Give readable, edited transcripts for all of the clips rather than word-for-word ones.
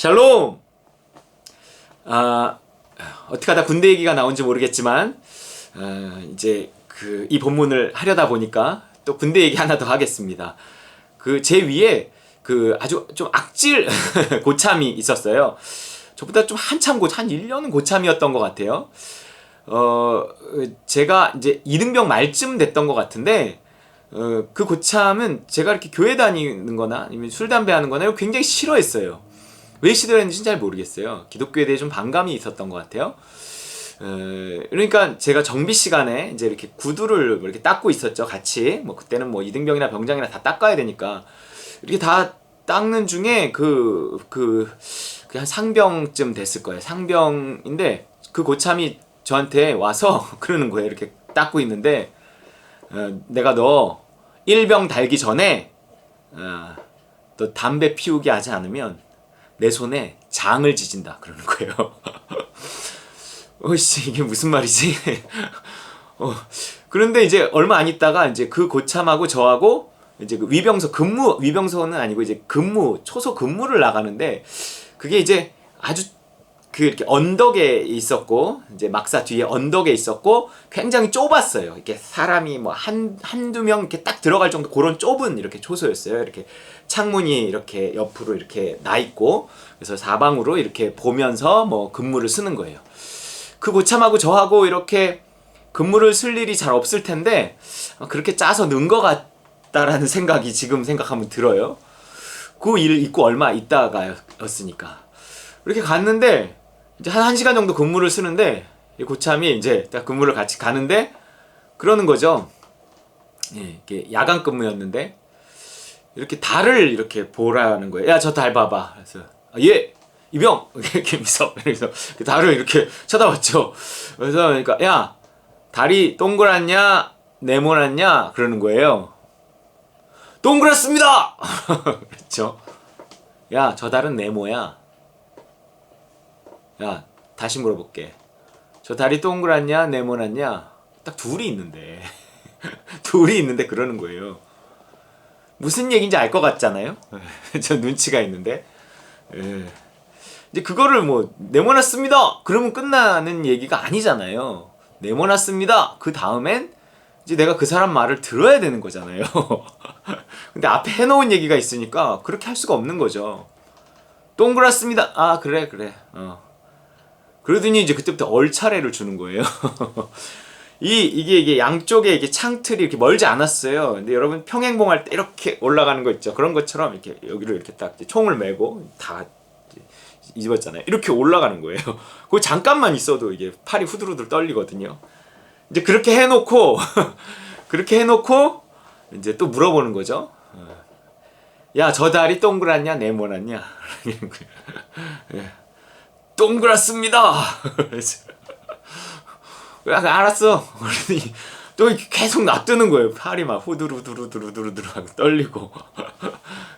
샬롬! 어떻게 하다 군대 얘기가 나온지 모르겠지만, 이제 이 본문을 하려다 보니까 또 군대 얘기 하나 더 하겠습니다. 제 위에 아주 좀 악질 고참이 있었어요. 저보다 좀 한참 한 1년은 고참이었던 것 같아요. 제가 이제 이등병 말쯤 됐던 것 같은데, 그 고참은 제가 이렇게 교회 다니는 거나 아니면 술, 담배 하는 거나 굉장히 싫어했어요. 왜 싫어했는지 잘 모르겠어요. 기독교에 대해 좀 반감이 있었던 것 같아요. 그러니까 제가 정비 시간에 이제 이렇게 구두를 이렇게 닦고 있었죠. 같이. 그때는 이등병이나 병장이나 다 닦아야 되니까. 이렇게 다 닦는 중에 한 상병쯤 됐을 거예요. 상병인데 그 고참이 저한테 와서 그러는 거예요. 이렇게 닦고 있는데, 내가 너 일병 달기 전에 너 담배 피우게 하지 않으면 내 손에 장을 지진다 그러는 거예요. 어이씨, 이게 무슨 말이지? 그런데 이제 얼마 안 있다가 이제 그 고참하고 저하고 이제 위병소는 아니고 이제 초소 근무를 나가는데, 그게 이제 아주 이렇게 언덕에 있었고, 이제 막사 뒤에 언덕에 있었고, 굉장히 좁았어요. 이렇게 사람이 한두 명 이렇게 딱 들어갈 정도 그런 좁은 이렇게 초소였어요. 이렇게 창문이 이렇게 옆으로 이렇게 나 있고, 그래서 사방으로 이렇게 보면서 근무를 쓰는 거예요. 그 고참하고 저하고 이렇게 근무를 쓸 일이 잘 없을 텐데, 그렇게 짜서 넣은 것 같다라는 생각이 지금 생각하면 들어요. 그 일 있고 얼마 있다가였으니까. 이렇게 갔는데, 이제 한 1시간 정도 근무를 쓰는데, 이 고참이 이제 딱 근무를 같이 가는데, 그러는 거죠. 예, 이렇게 야간 근무였는데, 이렇게 달을 이렇게 보라는 거예요. 야, 저 달 봐봐. 그래서, 예! 이병! 이렇게 그래서 달을 이렇게 쳐다봤죠. 그래서, 그러니까, 야! 달이 동그랗냐? 네모났냐? 그러는 거예요. 동그랗습니다! 그렇죠. 야, 저 달은 네모야. 야, 다시 물어볼게. 저 달이 동그랗냐? 네모났냐? 딱 둘이 있는데. 둘이 있는데 그러는 거예요. 무슨 얘기인지 알 것 같잖아요? 저 눈치가 있는데. 이제 그거를 네모났습니다! 그러면 끝나는 얘기가 아니잖아요. 네모났습니다! 그 다음엔 이제 내가 그 사람 말을 들어야 되는 거잖아요. 근데 앞에 해놓은 얘기가 있으니까 그렇게 할 수가 없는 거죠. 동그랗습니다! 아, 그래. 그러더니 이제 그때부터 얼차례를 주는 거예요. 이게 양쪽에 이게 창틀이 이렇게 멀지 않았어요. 근데 여러분 평행봉할 때 이렇게 올라가는 거 있죠. 그런 것처럼 이렇게 여기로 이렇게 딱 총을 메고 다 입었잖아요. 이렇게 올라가는 거예요. 그거 잠깐만 있어도 이게 팔이 후들후들 떨리거든요. 이제 그렇게 해놓고 이제 또 물어보는 거죠. 야, 저 다리 동그랗냐 네모났냐? 동그랗습니다. 알았어. 그러더니 또 계속 놔두는 거예요. 팔이 막 후두루두루두루두루 하고 떨리고.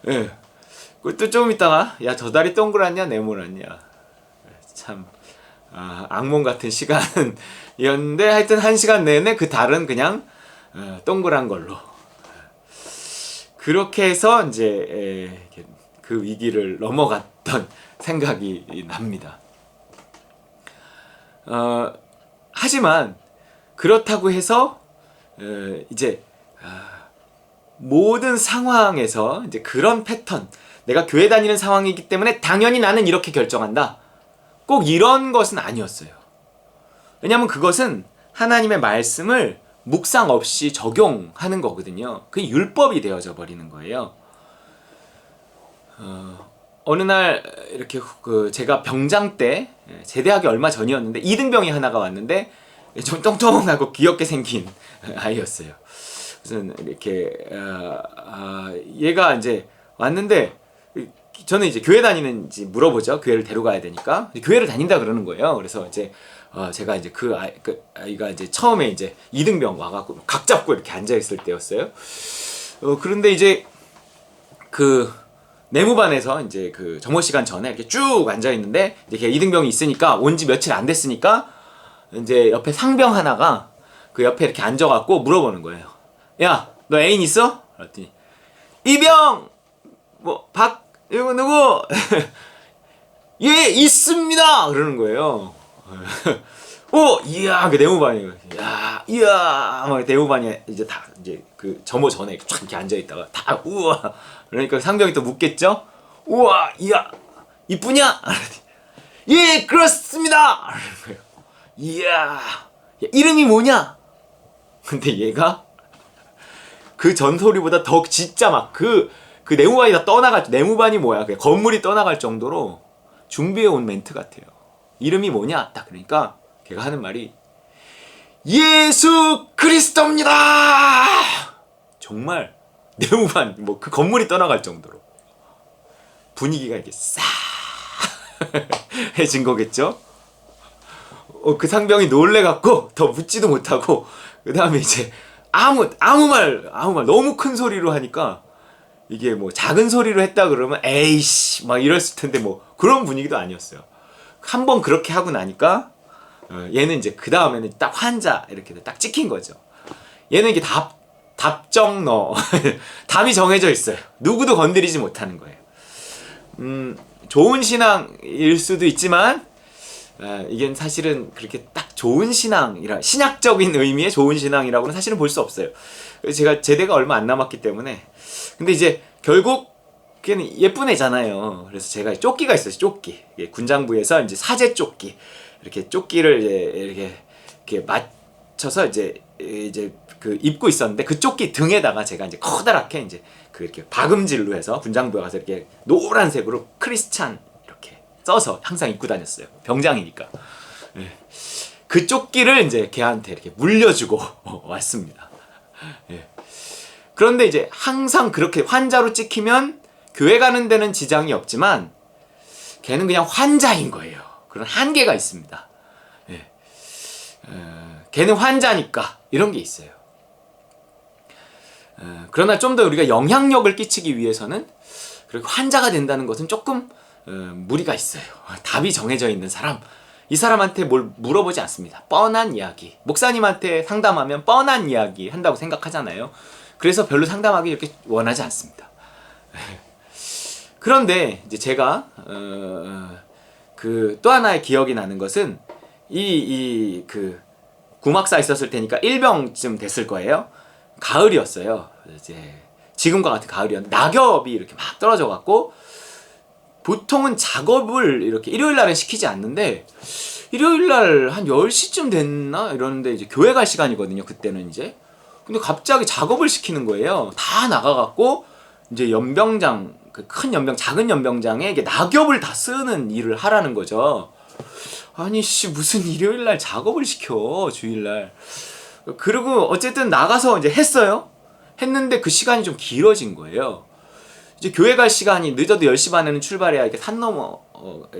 예. 또 좀 있다가, 야, 저 다리 동그랗냐 네모났냐? 참 악몽 같은 시간이었는데, 하여튼 1시간 내내 그 달은 그냥 동그란 걸로. 그렇게 해서 이제 그 위기를 넘어갔던 생각이 납니다. 하지만 그렇다고 해서 이제 모든 상황에서 이제 그런 패턴, 내가 교회 다니는 상황이기 때문에 당연히 나는 이렇게 결정한다, 꼭 이런 것은 아니었어요. 왜냐하면 그것은 하나님의 말씀을 묵상 없이 적용하는 거거든요. 그게 율법이 되어져 버리는 거예요. 어느 날 이렇게 제가 병장 때 제대하기 얼마 전이었는데, 이등병이 하나가 왔는데 좀 똥똥하고 귀엽게 생긴 아이였어요. 그래서 이렇게 얘가 이제 왔는데, 저는 이제 교회 다니는지 물어보죠. 교회를 데려가야 되니까. 교회를 다닌다 그러는 거예요. 그래서 이제 제가 이제 그 아이가 이제 처음에 이제 이등병 와갖고 각 잡고 이렇게 앉아있을 때였어요. 그런데 이제 내무반에서 이제 점호 시간 전에 이렇게 쭉 앉아있는데, 이제 이등병이 있으니까 온 지 며칠 안 됐으니까 이제 옆에 상병 하나가 그 옆에 이렇게 앉아갖고 물어보는 거예요. 야, 너 애인 있어? 그랬더니, 이병! 이거 누구? 예, 있습니다! 그러는 거예요. 오, 이야, 그 네모반이, 야, 이야, 막 네모반이 이제 다, 이제 그 점호 전에 쫙 이렇게 앉아있다가 다, 우와. 그러니까 상병이 또 묻겠죠? 우와, 이야, 이쁘냐? 예, 그렇습니다! 그러는 거예요. 이야, 야, 이름이 뭐냐? 근데 얘가 그 전소리보다 더 진짜 막 그 네모반이 다 네모반이 뭐야? 그 건물이 떠나갈 정도로 준비해온 멘트 같아요. 이름이 뭐냐? 딱 그러니까 걔가 하는 말이 예수 그리스도입니다! 정말 네모반 뭐 그 건물이 떠나갈 정도로 분위기가 이렇게 싸해진 거겠죠? 그 상병이 놀래갖고 더 묻지도 못하고 그 다음에 이제 아무 말 너무 큰 소리로 하니까 이게 뭐 작은 소리로 했다 그러면 에이씨 막 이랬을 텐데 뭐 그런 분위기도 아니었어요. 한번 그렇게 하고 나니까 얘는 이제 그 다음에는 딱 환자 이렇게 딱 찍힌 거죠. 얘는 이게 답정너 답이 정해져 있어요. 누구도 건드리지 못하는 거예요. 좋은 신앙일 수도 있지만 이게 사실은 그렇게 딱 좋은 신앙이라 신약적인 의미의 좋은 신앙이라고는 사실은 볼 수 없어요. 제가 제대가 얼마 안 남았기 때문에 근데 이제 결국 걔는 예쁜 애잖아요. 그래서 제가 조끼가 있어요. 조끼 군장부에서 이제 사제 조끼 이렇게 조끼를 이렇게 맞춰서 이제 그 입고 있었는데 그 조끼 등에다가 제가 이제 커다랗게 이제 그 이렇게 박음질로 해서 군장부에 가서 이렇게 노란색으로 크리스찬 이렇게 써서 항상 입고 다녔어요. 병장이니까. 예. 그 조끼를 이제 걔한테 이렇게 물려주고 왔습니다. 예. 그런데 이제 항상 그렇게 환자로 찍히면 교회 가는 데는 지장이 없지만 걔는 그냥 환자인 거예요. 그런 한계가 있습니다. 예. 걔는 환자니까 이런 게 있어요. 그러나 좀 더 우리가 영향력을 끼치기 위해서는 그리고 환자가 된다는 것은 조금 무리가 있어요. 답이 정해져 있는 사람, 이 사람한테 뭘 물어보지 않습니다. 뻔한 이야기. 목사님한테 상담하면 뻔한 이야기 한다고 생각하잖아요. 그래서 별로 상담하기 이렇게 원하지 않습니다. 그런데 이제 제가 그 또 하나의 기억이 나는 것은 그 구막사 있었을 테니까 일병쯤 됐을 거예요. 가을이었어요. 이제 지금과 같은 가을이었는데 낙엽이 이렇게 막 떨어져 갖고 보통은 작업을 이렇게 일요일 날은 시키지 않는데 일요일 날 한 10시쯤 됐나 이러는데 이제 교회 갈 시간이거든요. 그때는 이제. 근데 갑자기 작업을 시키는 거예요. 다 나가갖고 이제 연병장 그 큰 연병 작은 연병장에 이게 낙엽을 다 쓰는 일을 하라는 거죠. 아니 씨 무슨 일요일 날 작업을 시켜 주일 날. 그리고 어쨌든 나가서 이제 했어요. 했는데 그 시간이 좀 길어진 거예요. 이제 교회 갈 시간이 늦어도 10시 반에는 출발해야 이렇게 산 넘어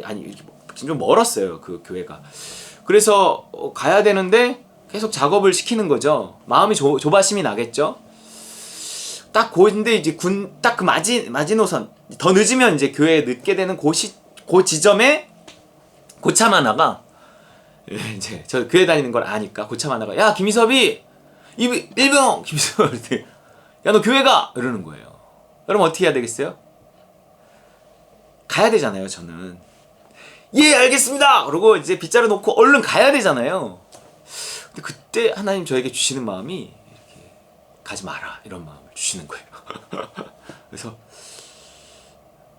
아니 좀 멀었어요. 그 교회가. 그래서 가야 되는데 계속 작업을 시키는 거죠. 마음이 조바심이 나겠죠. 딱 근데 이제 딱 그 마지노선 더 늦으면 이제 교회에 늦게 되는 그 지점에 고참 하나가 이제 저 교회 다니는 걸 아니까 고참 하나가 야 김희섭이 일병 김희섭 야 너 교회 가 이러는 거예요. 그럼 어떻게 해야 되겠어요? 가야 되잖아요. 저는 예 알겠습니다. 그러고 이제 빗자루 놓고 얼른 가야 되잖아요. 근데 그때 하나님 저에게 주시는 마음이 이렇게 가지 마라 이런 마음을 주시는 거예요. 그래서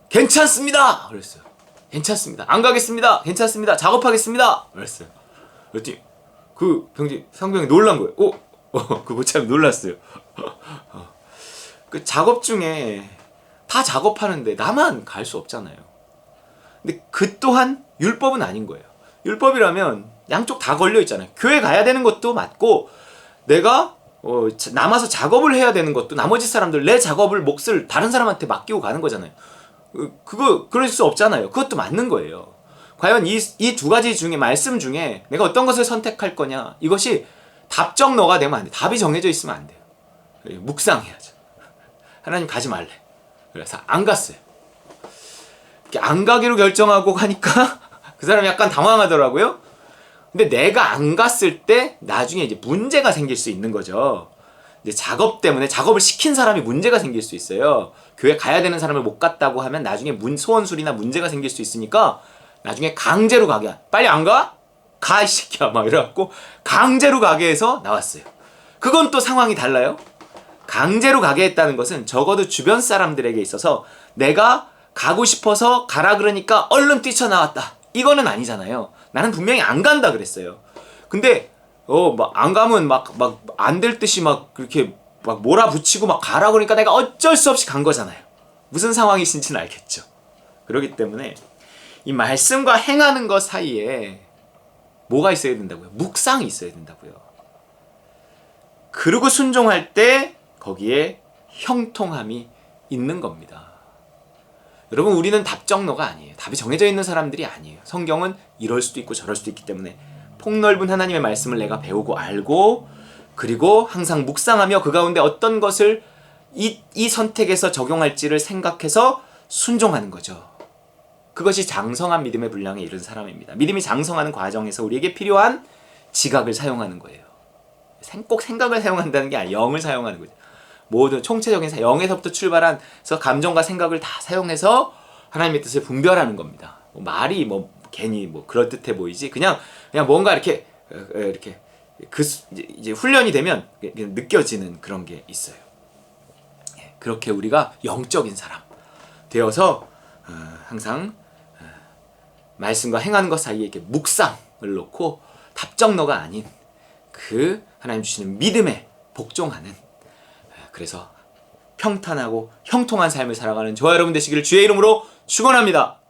괜찮습니다. 그랬어요. 괜찮습니다. 안 가겠습니다. 괜찮습니다. 작업하겠습니다. 그랬어요. 그랬더니 그 상병이 놀란 거예요. 그 고참이 놀랐어요. 그 작업 중에 다 작업하는데 나만 갈 수 없잖아요. 근데 그 또한 율법은 아닌 거예요. 율법이라면 양쪽 다 걸려 있잖아요. 교회 가야 되는 것도 맞고 내가 남아서 작업을 해야 되는 것도 나머지 사람들 내 작업을 몫을 다른 사람한테 맡기고 가는 거잖아요. 그럴 수 없잖아요. 그것도 맞는 거예요. 과연 이 두 가지 중에 말씀 중에 내가 어떤 것을 선택할 거냐 이것이 답정너가 되면 안 돼. 답이 정해져 있으면 안 돼요. 묵상해야죠. 하나님 가지 말래. 그래서 안 갔어요. 안 가기로 결정하고 가니까 그 사람이 약간 당황하더라고요. 근데 내가 안 갔을 때 나중에 이제 문제가 생길 수 있는 거죠. 이제 작업 때문에 작업을 시킨 사람이 문제가 생길 수 있어요. 교회 가야 되는 사람을 못 갔다고 하면 나중에 소원술이나 문제가 생길 수 있으니까 나중에 강제로 가게 빨리 안 가? 가 이 새끼야 막 이래갖고 강제로 가게 해서 나왔어요. 그건 또 상황이 달라요. 강제로 가게 했다는 것은 적어도 주변 사람들에게 있어서 내가 가고 싶어서 가라 그러니까 얼른 뛰쳐나왔다, 이거는 아니잖아요. 나는 분명히 안 간다 그랬어요. 근데 막 안 가면 막 안 될 듯이 막 그렇게 막 몰아붙이고 막 가라 그러니까 내가 어쩔 수 없이 간 거잖아요. 무슨 상황이신지는 알겠죠. 그렇기 때문에 이 말씀과 행하는 것 사이에 뭐가 있어야 된다고요? 묵상이 있어야 된다고요. 그리고 순종할 때 거기에 형통함이 있는 겁니다. 여러분, 우리는 답정너가 아니에요. 답이 정해져 있는 사람들이 아니에요. 성경은 이럴 수도 있고 저럴 수도 있기 때문에 폭넓은 하나님의 말씀을 내가 배우고 알고, 그리고 항상 묵상하며 그 가운데 어떤 것을 이 선택에서 적용할지를 생각해서 순종하는 거죠. 그것이 장성한 믿음의 분량에 이른 사람입니다. 믿음이 장성하는 과정에서 우리에게 필요한 지각을 사용하는 거예요. 꼭 생각을 사용한다는 게 아니라 영을 사용하는 거죠. 모든 총체적인 영에서부터 출발해서 감정과 생각을 다 사용해서 하나님의 뜻을 분별하는 겁니다. 말이 괜히 그럴듯해 보이지, 그냥 뭔가 이렇게 이제 훈련이 되면 느껴지는 그런 게 있어요. 그렇게 우리가 영적인 사람 되어서 항상 말씀과 행하는 것 사이에 이렇게 묵상을 놓고 답정너가 아닌 그 하나님 주시는 믿음에 복종하는, 그래서 평탄하고 형통한 삶을 살아가는 저와 여러분 되시기를 주의 이름으로 축원합니다.